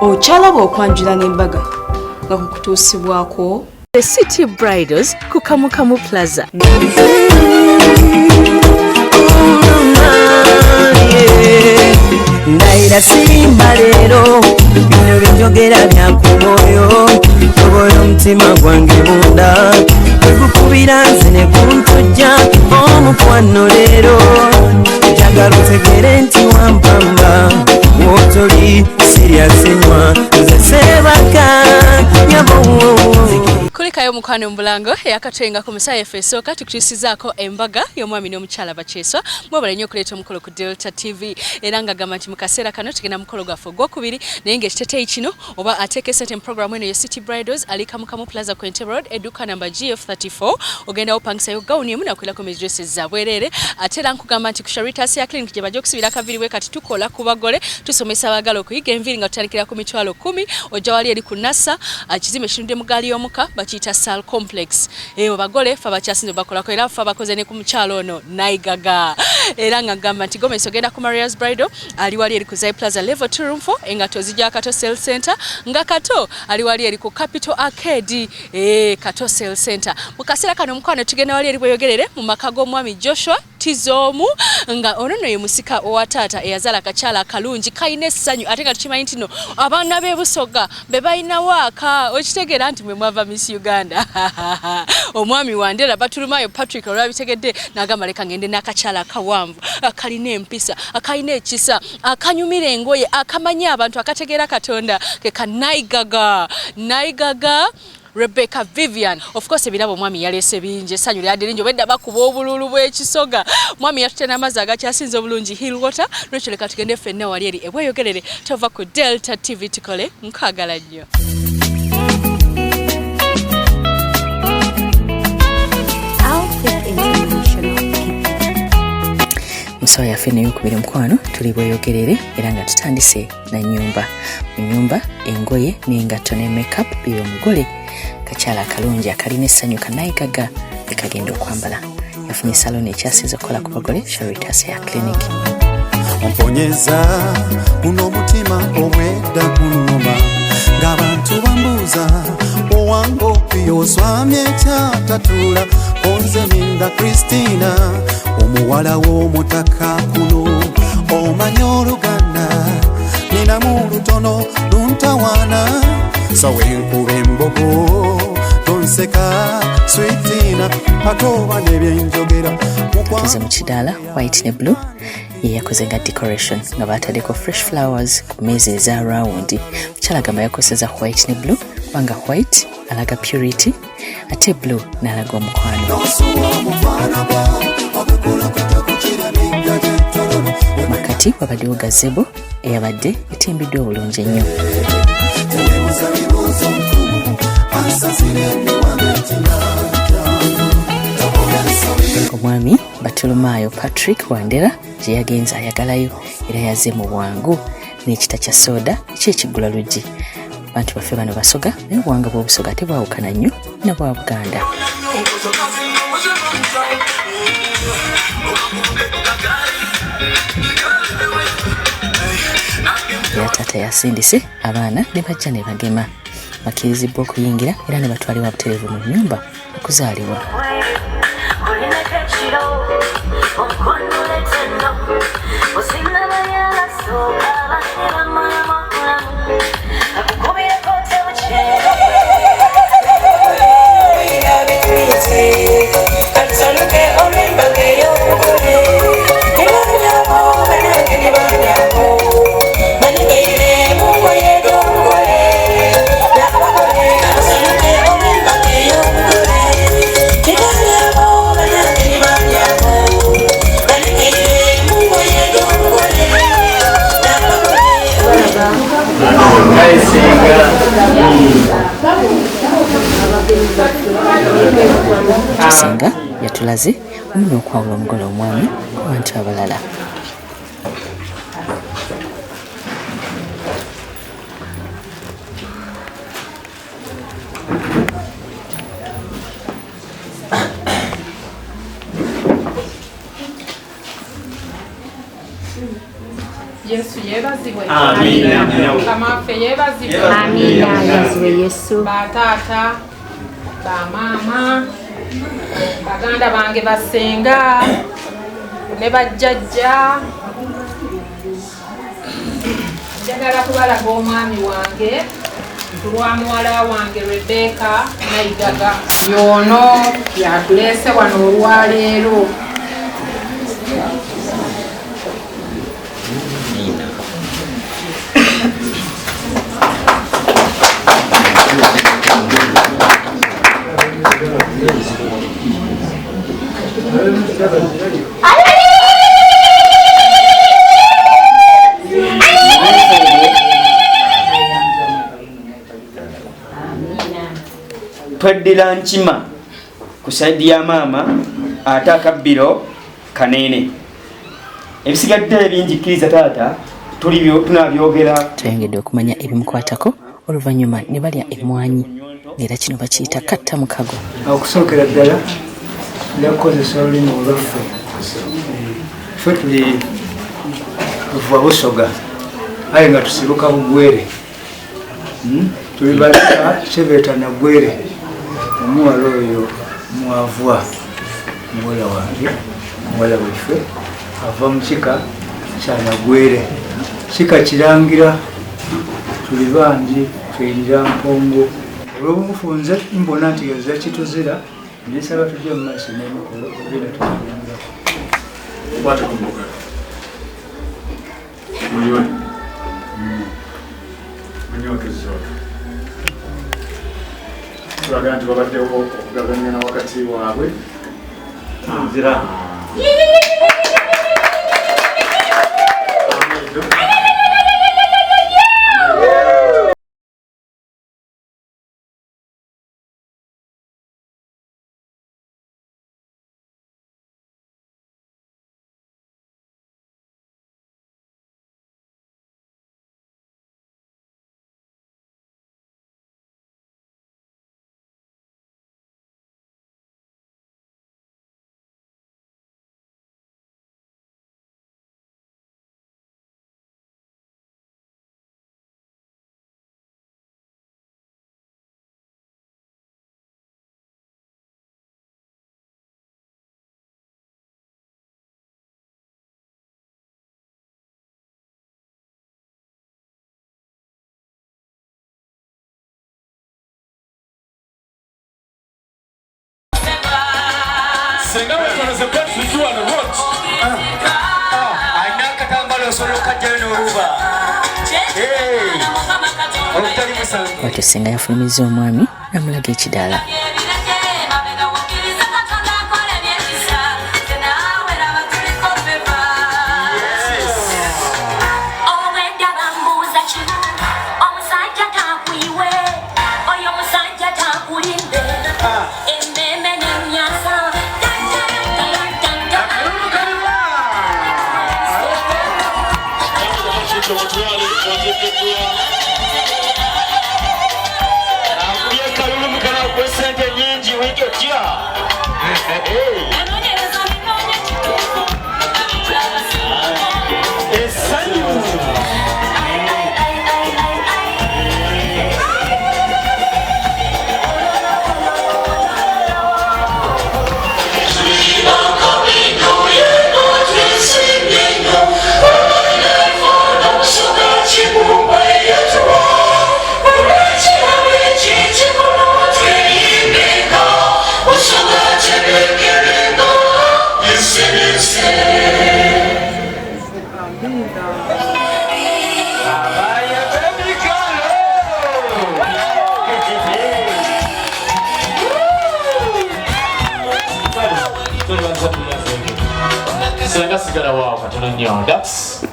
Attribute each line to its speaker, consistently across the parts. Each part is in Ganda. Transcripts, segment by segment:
Speaker 1: Ochalaba okwanjula n'embaga nga kukutuusibwako
Speaker 2: The City Bridals ku Kamukamu Plaza.
Speaker 3: Naira sirimba leero bino byenjogera byankumoyo tobola omutima gwange munda ekukubira nze ne kuntujja omukwano leero njagala otegere nti wampamba wotoli siryasenywa nze sebaka nyabo
Speaker 2: Kulikayo mukwano mbulango yakatwenga ku Musaya Fesoka tukutusizaako embaga y'omwami n'omukyala Bakyeswa mwebale nnyo okuleeta omukolo ku Delta TV era nga gamba nti mu kaseera kano tugenda mukolo gwaffe ogwokubiri naye ng'ekiteteeyi kino oba ateekesete program eno ye City Bridals ali Kamukamu Plaza Quinte Road edduuka namba GF34 ogenda opangisayo gawuni emu nakwirako dresses za bwereere ate era nkugamba nti ku Charitas ya clinic gye bajja okusibira akaviriwe kati tukola ku bagole tusomesa abagala okuyiga enviiri nga tutandikira ku mitwalo 10 ojja wali eri ku Nassa kizimbe kinudde mu gaali y'omuka bakiyita Sal Complex bagole fa bakyasinze bakolako era fa bakoze ne ku mukyalo ono Naigaga era nga gamba nti Gomez ogenda ku Maria's Bridal ali wali eri ku Zai Plaza level 2 room 4 engato zijja Kato Sale Center nga Kato ali wali eri ku Capital Arcade Kato Sale Center mukasera kano mukwane tugenda wali eri bweyogerere mu makago mwami Joshua Tizomu nga onono ye musika owatata eyazala kakyala kalungi kaine essanyu ate nga tukimanyi nti no abaana b'ebusoga be balina waaka okitegeera nti mwe mwava Miss Uganda omwami Wandera Batulumayo Patrick olwabitegedde n'agamba leka ngende n'akakyala akawanvu akalina empisa akalina ekisa akanyumira engoye akamanya abantu akategeera Katonda ke ka Naigaga Rebecca Vivian of course ebirabo mwami yalese binje sanyu lyadde linjo bedda bakuba obululu bw'ekisoga mwami yatutte n'amazzi agakyasinze obulungi Hill Water lwekyo tugende ffenna wali eri ebweyogerere tova ku Delta TV tukole nkagala nnyo
Speaker 4: Musawo yaffe n'eyokubiri mukwano tuli bweyogerere era nga tutandise na nyumba mu nyumba engoye n'engatto ne makeup biro mugole kakyala akalungi akalina essanyu Naigaga ekagenda okwambala yafunye saloni ekyasinze okukola ku bagole Charitas ya clinic
Speaker 5: omponyeza guno omutima omwedda gunnuma ng'abantu bambuuza owange okuyoswamye ekyatatula onze ninda Christina omuwala w'omutaka kuno omanya Oluganda ninamu lutono luntawaana sawe nkuba embogo tonseka sweetina atoba nebyenjogera
Speaker 4: tuze mu kidaala white ne blue ye yakoze nga decoration nga baataddeko fresh flowers ku meeza eza round mukyala gamba yakoseza white ne blue kubanga white alaga purity ate blue n'alaga omukwano makati wabaddewo gazebo eyabadde etimbiddwe obulungi ennyo omwami Batulumayo Patrick Wandera gye yagenza ayagalayo era yazze mu bwangu n'ekita kya soda ekyekigula luggi abantu baffe bano basoga naye obuwanga bw'obusoga tebwawukana nnyo na bwa Buganda era taata yasindise abaana ne bajja ne bagema bakirizibwa okuyingira era ne batwalibwa butereevu mu nnyumba okuzaalibwa Tusenga yatulaze omuno okwawula omugole omwami ku bantu abalala
Speaker 6: Yesu yebazibwe.
Speaker 7: Amina.
Speaker 6: Kamafe yebazibwe.
Speaker 8: Amina. Yazwe Yesu.
Speaker 6: Batata, bamama, baganda bange basenga, ne bajjajja. Njagala kubalaga omwami wange lwa muwala wange Rebecca Nayigaga. Yono yatuleese wano olwaleero.
Speaker 7: Tweddira nkima ku saidi ya maama ate akabbiro kanene. Ebisigadde ebinjikiriza taata tunabyogera.
Speaker 4: Twengedde okumanya ebimukwatako oluvannyuma ne balya emmwanyi ng'era kino bakiyita katta mukago.
Speaker 9: Okusookera ddala yakozesa olulimi olwaffe. Ffe tuli tuva Busoga aye nga tusibuka Bugwere. Tuli baleka Kibeeta na Gwere. Omuwala oyo mwavwa muwala wange muwala waffe ava mu kika kya Nagwere. Kika kirangira tuli bangi tweyirira mpongo. Olw'obufunze mbona nti yazza kituzira nesaba tujja mu maaso n'emikolo obeera tukirangira.
Speaker 10: Watakumbuka milioni munyokezo tulaga nti babaddewo okugabanyana wakati waabwe nzira
Speaker 11: Senga wekonoze kwetu tukiwa na road. Anaka tambalo soloka jeno ruba. Olutali musango.
Speaker 4: Bw'atyo Ssenga yafulumiza omwami n'amulaga ekidaala.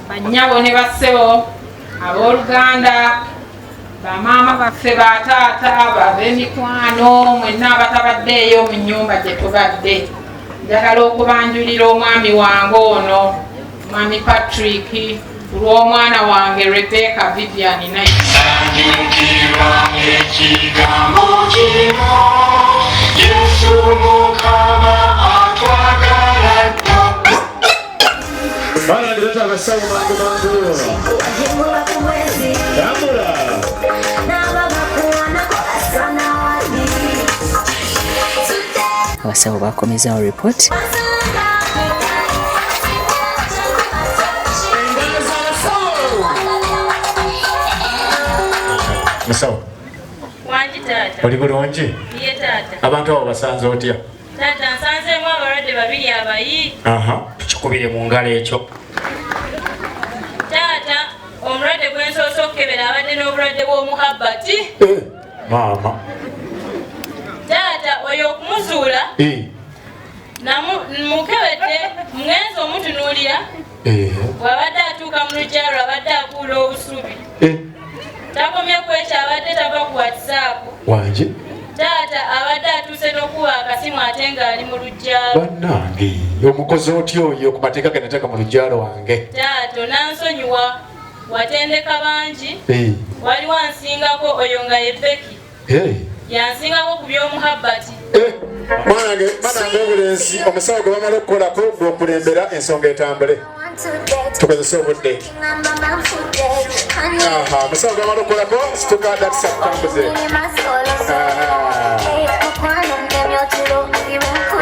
Speaker 6: Bannyabo ne bassebo abooluganda bamaama baffe bataata bab'emikwano mwenna abatabaddeeyo mu nnyumba gye tubadde njagala okubanjulira omwami wange ono mwami Patrick olw'omwana wange Rebecca Vivian
Speaker 11: Bana nileta abasawo mangu. Tambula.
Speaker 4: Abasawo bakomezawo report.
Speaker 10: Musawo.
Speaker 12: Wanji tata.
Speaker 10: Oli bulungi?
Speaker 12: Ye tata.
Speaker 10: Abantu abo basanze otya?
Speaker 12: Tata nsanzeemu abalwadde babiri abayi.
Speaker 10: Aha, tukikubire mu ngalo ekyo.
Speaker 12: Tata, omulwadde gwe nsoose okukebera abadde n'obulwadde bw'omuhabbati.
Speaker 10: Maama.
Speaker 12: Tata, oyo okumuzuula. Mukebedde, mwenzi omutunuulira. Bw'abadde atuuka mu luggya lwe abadde akuula obusubi. Takomye kwekyo abadde tava ku WhatsApp.
Speaker 10: Wangi?
Speaker 12: Taata abadde atuuse n'okuwa akasimu ate ng'ali mu lujjalo.
Speaker 10: Bannange, omukozi otya oyo ku mateeka ge nateeka mu lujjalo wange?
Speaker 12: Taato nansonyiwa, watendeka bangi, waliwo ansingako oyo nga ye Beki. Yansingako ku by'omuhabbati.
Speaker 10: Mwanange obulenzi, omusawo gwe bamala okukolako gw'okulembera ensonga etambule. Tukozese obudde. Omusawo gwe bamala okukolako situka dakisa tutambuze.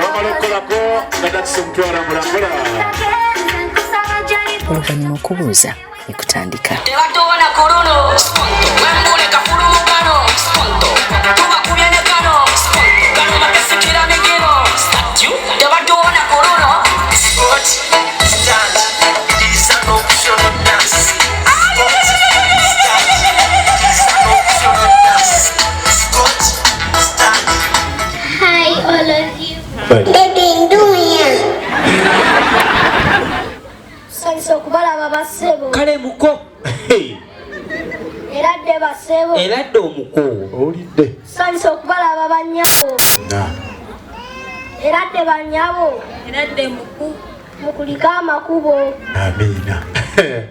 Speaker 10: Bamala okukolako nga dakisa omutwala mulambula.
Speaker 4: Oluvannyuma okubuuza ne kutandika.
Speaker 13: Hi, all of you. Baby, doing Sanso kubalaba basebo.
Speaker 3: Kale muko.
Speaker 13: Eradde basebo.
Speaker 3: Eradde omuko.
Speaker 10: Olidde.
Speaker 13: Sanso kubalaba banyabo. Eradde banyabo. Eradde muku. Mukulika amakubo.
Speaker 10: Amina.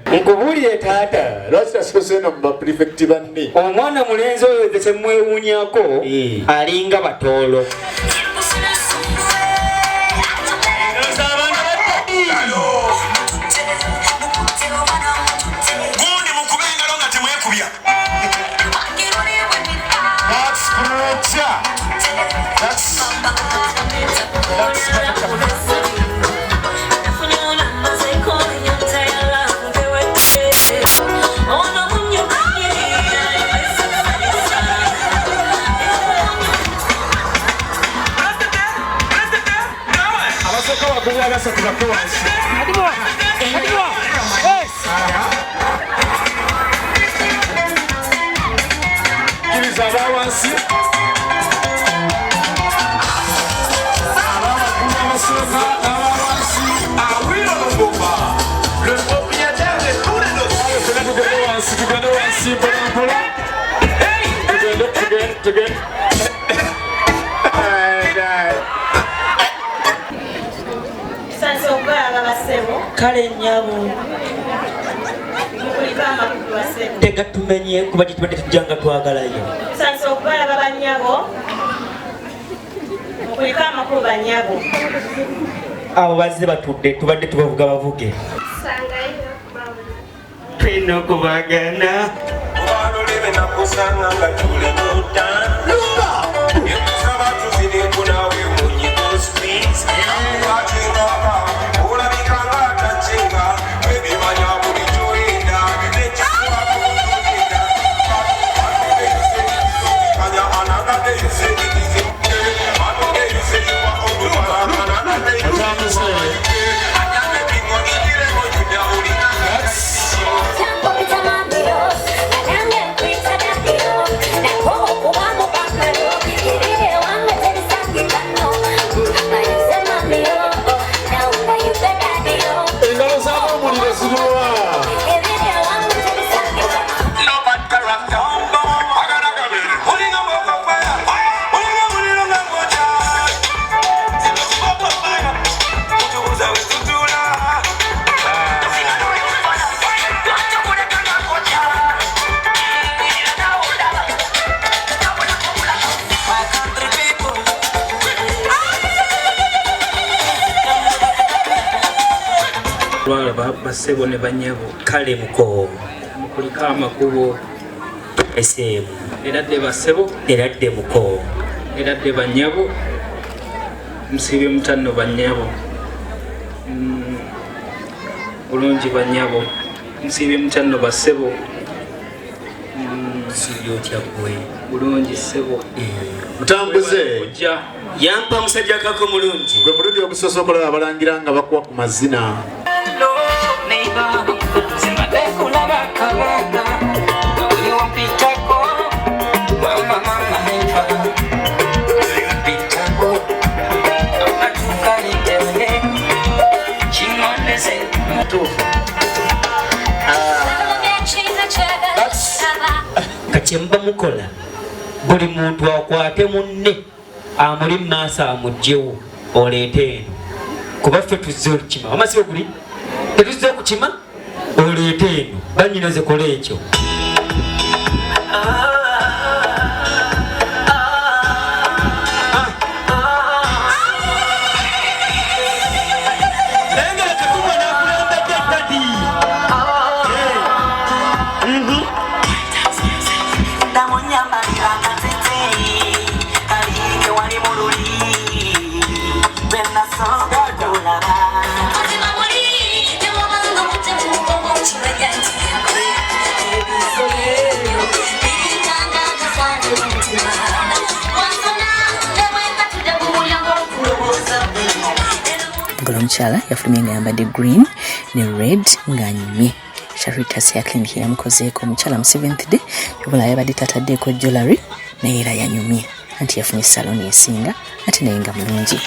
Speaker 10: Nkubuulire taata, lwaki tasoose no mu baprefekti banne?
Speaker 3: Omwana mulenzi oyo ze kyemwewuunyako alinga batoolo. Kale nyabo tegatumenye kuba gitubadde tujjanga twagalayo.
Speaker 12: Sanso okubalaba banyabo mukulika amakulu banyabo.
Speaker 3: Abo bazze batudde tubadde tubavuga bavuge. Tulina okubagana.
Speaker 11: Obalolebe nakusanga nga tule muta. Yemusaba tuzire kunawe munyigo squeeze. Wachingaba olabika nga atachinga. Ebimanya buli kyoyenda. Nekikuwa kulinda. Kanya another day you say it is okay. Another day you say you are on the wall. Another day you say you are okay. Another day you are okay.
Speaker 13: Now
Speaker 14: basebo ne banyabo
Speaker 3: kale muko
Speaker 14: mukulika amakubo
Speaker 3: esemu
Speaker 14: eradde basebo
Speaker 3: eradde muko
Speaker 14: eradde banyabo musibye mutanno banyabo bulungi banyabo musibye mutanno basebo
Speaker 3: musibye otya gwe
Speaker 14: bulungi sebo
Speaker 10: mutambuze
Speaker 3: yampa musajja kako mulungi
Speaker 10: gwe mulungi ogusoose okulaba abalangira nga bakuwa ku mazina
Speaker 3: kakyemba mukola buli muntu akwate munne amuli maaso amugyewo oleete eno kuba ffe tuzze olukima amasibe guli tetuzze okukima oleete eno banyina zekola ekyo
Speaker 4: Omukyala yafulumye nga yambadde green ne red ng'anyumye. Charitas ya clinic yamukozeeko omukyala mu 7th day yobula yabadde tataddeeko jewelry naye era yanyumye anti yafunye saloni esinga ate naye nga mulungi.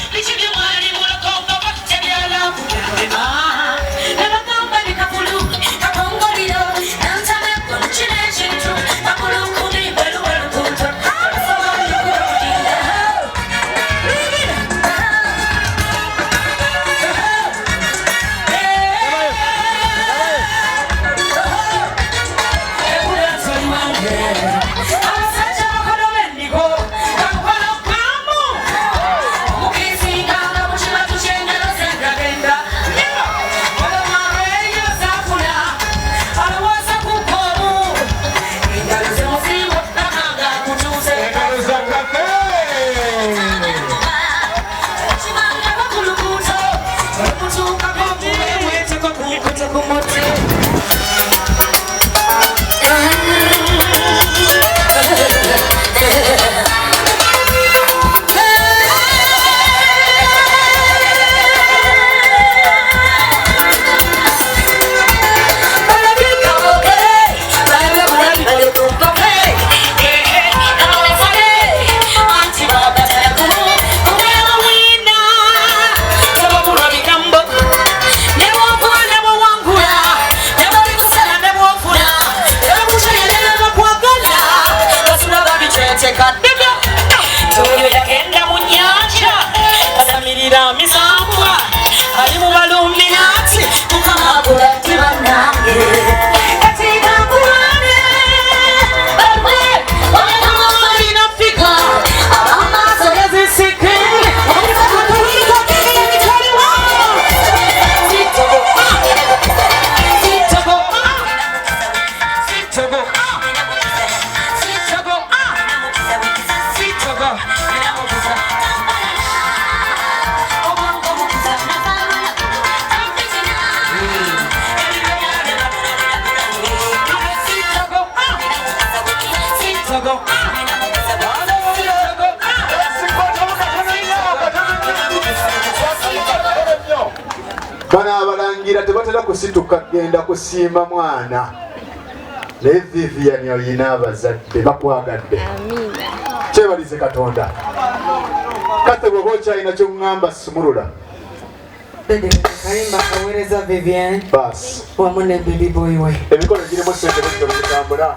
Speaker 10: bana abalangira tebatera kusituka genda kusiima mwana naye Vivian oyina abazadde bakwagadde kyebalize Katonda kate bw'oba okyalina ky'oŋŋamba sumulula
Speaker 15: kayimba kaweereza Vivian
Speaker 10: bas
Speaker 15: wamu ne baby boy we
Speaker 10: emikono girimu ssente bitambula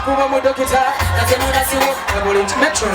Speaker 15: kuba mu dokita ate mulasiwo ebulungi metro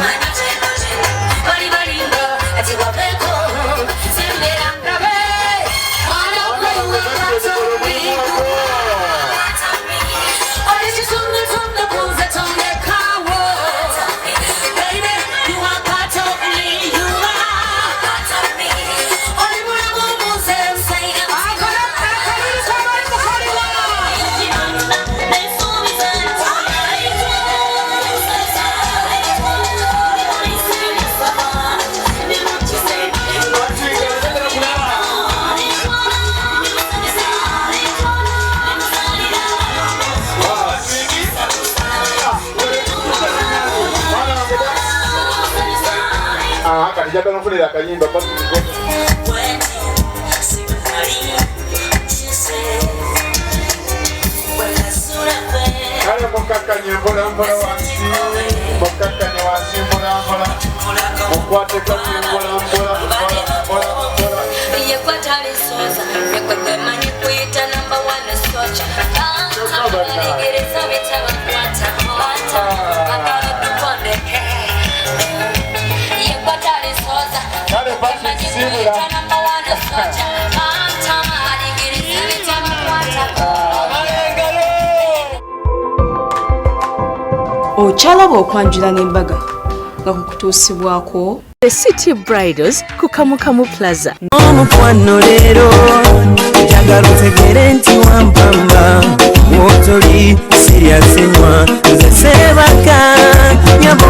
Speaker 10: kati jagala nfunira akayimba kale mukakkanye mpolampola wansi mukakkanye wansi mpolampola mukwateko mpolampola
Speaker 16: yekwatalisoza yekwekwemanyi kuyita namba 1 socha agereza bitabakwata agalukondeke yekwatalisoza yekwekwemanyi kuyita namba 1 socha agereza bitabakwata.
Speaker 1: Okyalaba okwanjula n'embaga nga kukutuusibwako
Speaker 4: The City Bridals ku Kamukamu Plaza.
Speaker 17: Omukwano leero njagala otegere nti wampamba wotoli siryasenywa nze Sebaka nyabo